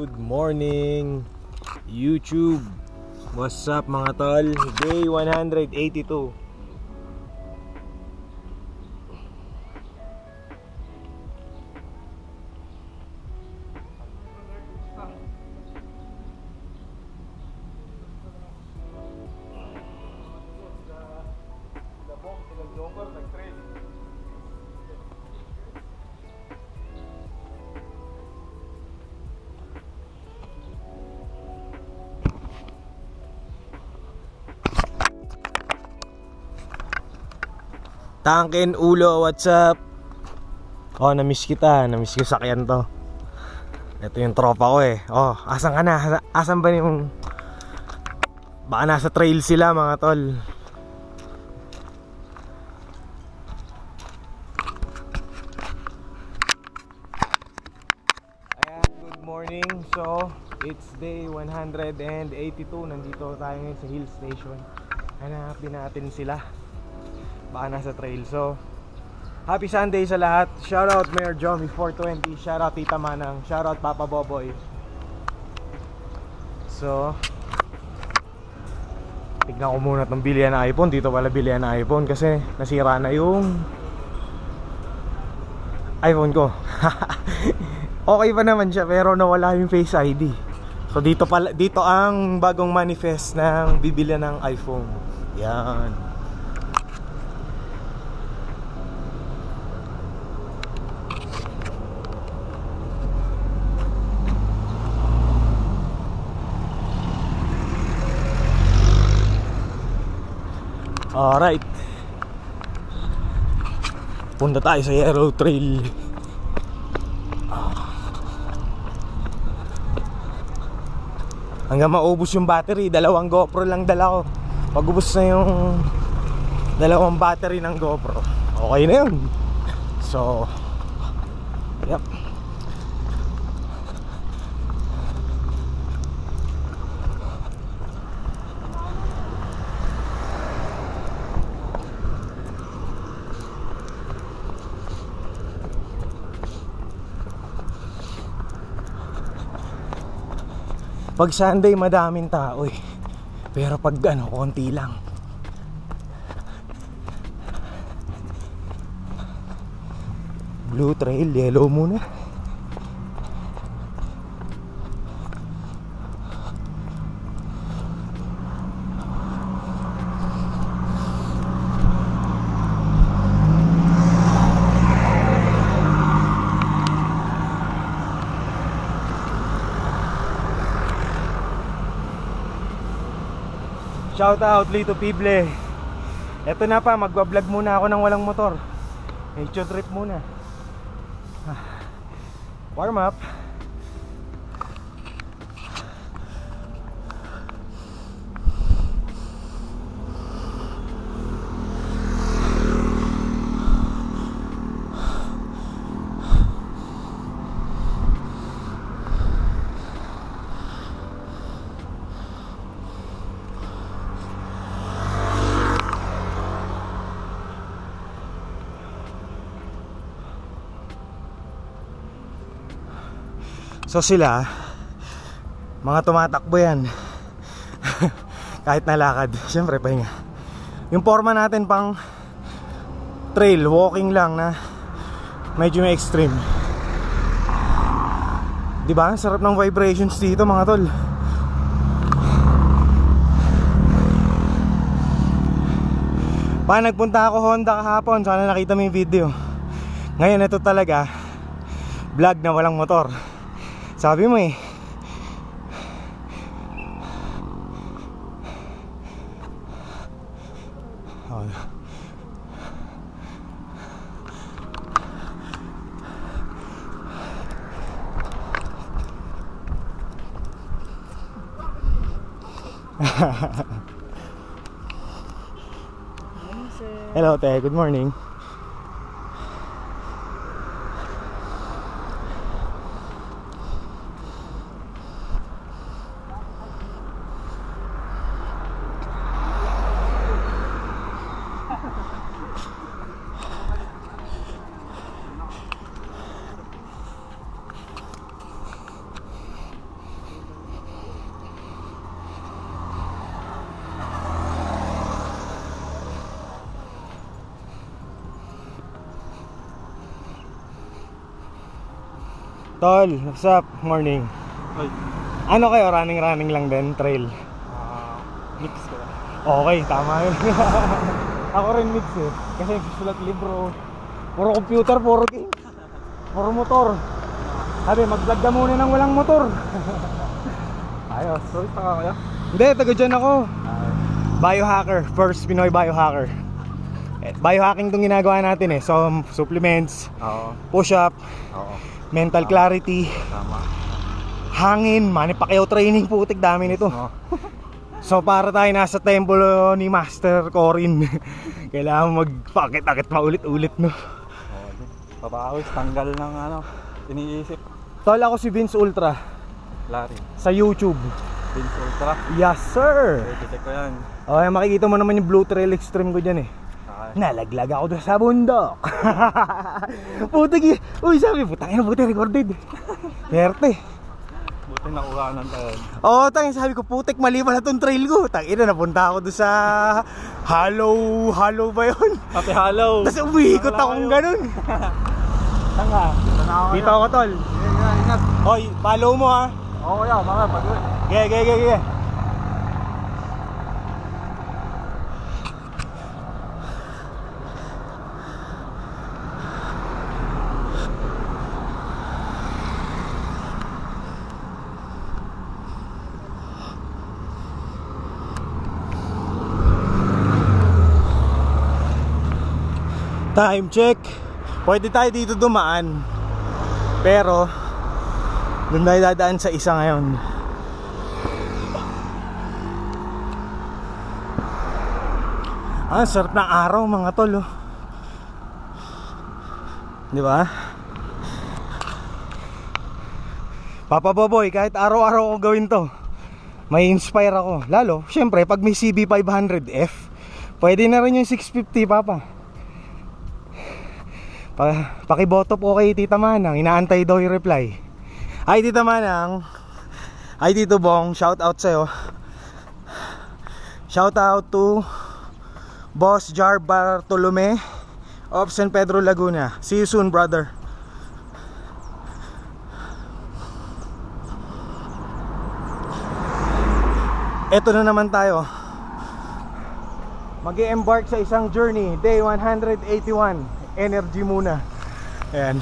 Good morning YouTube. What's up mga tol? Day 182. Tangken ulo, what's up? Oh, namiss kita, namiss ko sakyan to. Ito yung tropa ko eh. Oh, asan ka na? Asan ba yung... Baka nasa trail sila mga tol. Ayan, good morning. So, it's day 182. Nandito tayo ngayon sa hill station. Hanapin natin sila. Baka nasa trail. So, happy Sunday sa lahat. Shoutout Mayor Jomi 420. Shoutout Tita Manang. Shoutout Papa Boboy. So, tignan ko muna itong bilihan na iPhone. Dito pala bilihan na iPhone kasi nasira na yung iPhone ko. Okay pa naman siya pero nawala yung Face ID. So dito ang bagong manifest ng bibilihan ng iPhone. Yan. Alright, punta tayo sa Yarrow Trail. Hanggang maubos yung battery. Dalawang GoPro lang dala ko. Pag ubos na yung dalawang battery ng GoPro, okay na yun. So, yep. Pag Sunday madaming tao eh. Pero pag konti lang. Blue trail, yellow muna. Shout out Lito Pible. Eto na pa, magbablog muna ako ng walang motor. Nature trip muna. Warm up. So sila, mga tumatakbo yan. Kahit nalakad, syempre pahinga. Yung forma natin pang trail, walking lang na medyo may extreme. Diba? Sarap ng vibrations dito mga tol. Pa nagpunta ako Honda kahapon, sana nakita mo yung video. Ngayon ito talaga vlog na walang motor. Sabi mo eh. Oh. Hello, te. Good morning. Tol, what's up? Morning. Ay, Ano kayo? Running lang din, trail? mix ko lang. Okay, tama yun. Ako rin mix eh. Kasi nagsusulat libro. Puro computer, puro game. Puro motor. Sabi, mag-vlog ka muna ng walang motor. Ayos. Sorry, taka kaya? Hindi, taga dyan ako. Biohacker, first Pinoy biohacker. Biohacking itong ginagawa natin eh. So, supplements, Oo. push-up, Oo. mental clarity, Tama. hangin, Manny Pacquiao training, putik, dami nito. No. So para tayo nasa temple ni Master Corin. Kailangan magpakit-akit maulit-ulit, no? Okay. Papawis, tanggal ng ano, iniisip. Tol, ako si Vince Ultra Larry. sa YouTube. Vince Ultra. Yes sir. Check ko yan. Okay, makikita mo naman yung Blue Trail Extreme ko dyan eh. Okay. Nalaglag ako doon sa bundok. Putik, uy sabi, putangin na buti recorded. Perte. Buti nakuhanan tayo. Oo, tangin, sabi ko, putik, mali pala tong trail ko. Tangin na, napunta ako doon sa Hollow ba yun? Happy Hollow. Tapos umiikot akong ganun. Tanga. Dito ako, tol. Ingat. Hoy, follow mo ha. Oo, kaya, mga pag-uwi. Ge. Time check. Pwede tayo dito dumaan, pero doon tayo dadaan sa isa ngayon. Sarap ng araw mga tol, oh. Di ba? Papa Boboy, kahit araw-araw ko gawin to, may inspire ako. Lalo, syempre, pag may CB500F, pwede na rin yung 650, Papa. Pakiboto po kay Tita Manang, inaantay daw yung reply. Hi Tita Manang. Hi Tito Bong, shout out sa'yo. Shout out to Boss Jar Bartolome of San Pedro Laguna. See you soon, brother. Eto na naman tayo. Mag-e-embark sa isang journey. Day 181. Energy muna. Ayan.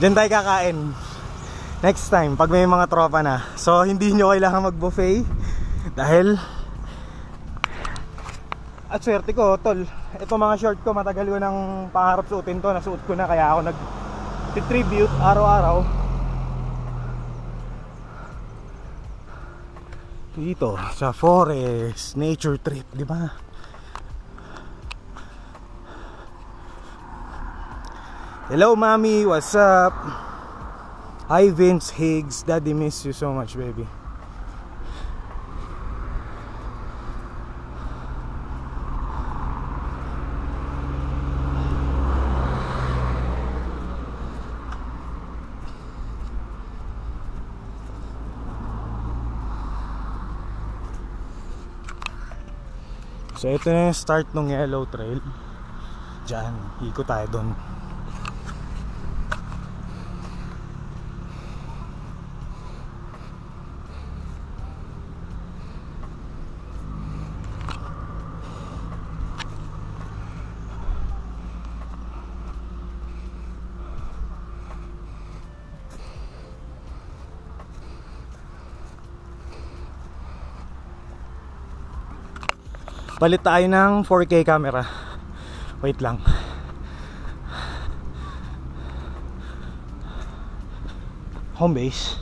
Diyan tayo kakain next time pag may mga tropa na. So hindi nyo kailangan mag-buffet, dahil at swerte ko, tol, ito mga short ko, matagal ko nang pangarap suotin to. Nasuot ko na, kaya ako nag-tribute araw-araw dito sa forest, nature trip, di ba? Hello mommy, what's up? Hi Vince Higgs, daddy miss you so much baby. So ito na yung start ng Yellow Trail. Diyan, ikot tayo doon. Palit tayo ng 4K camera. Wait lang. Home base.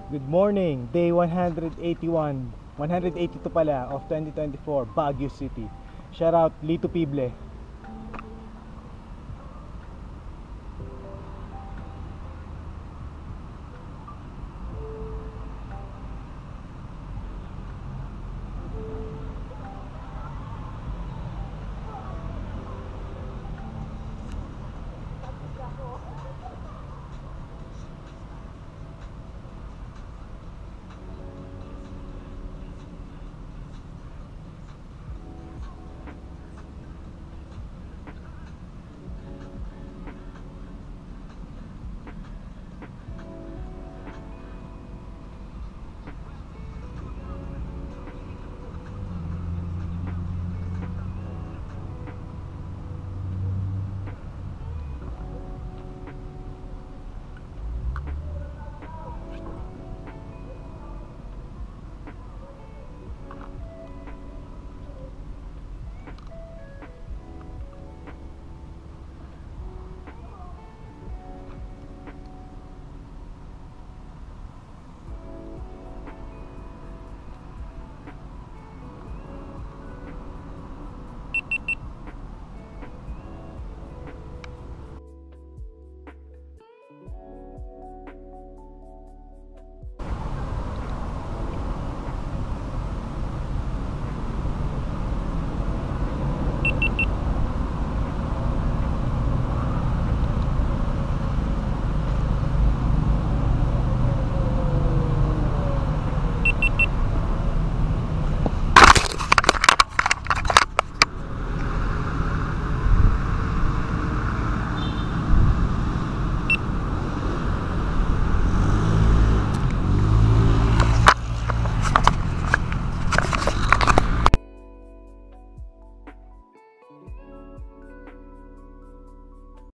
Good morning, day 182 pala of 2024, Baguio City. Shout out Lito Pible.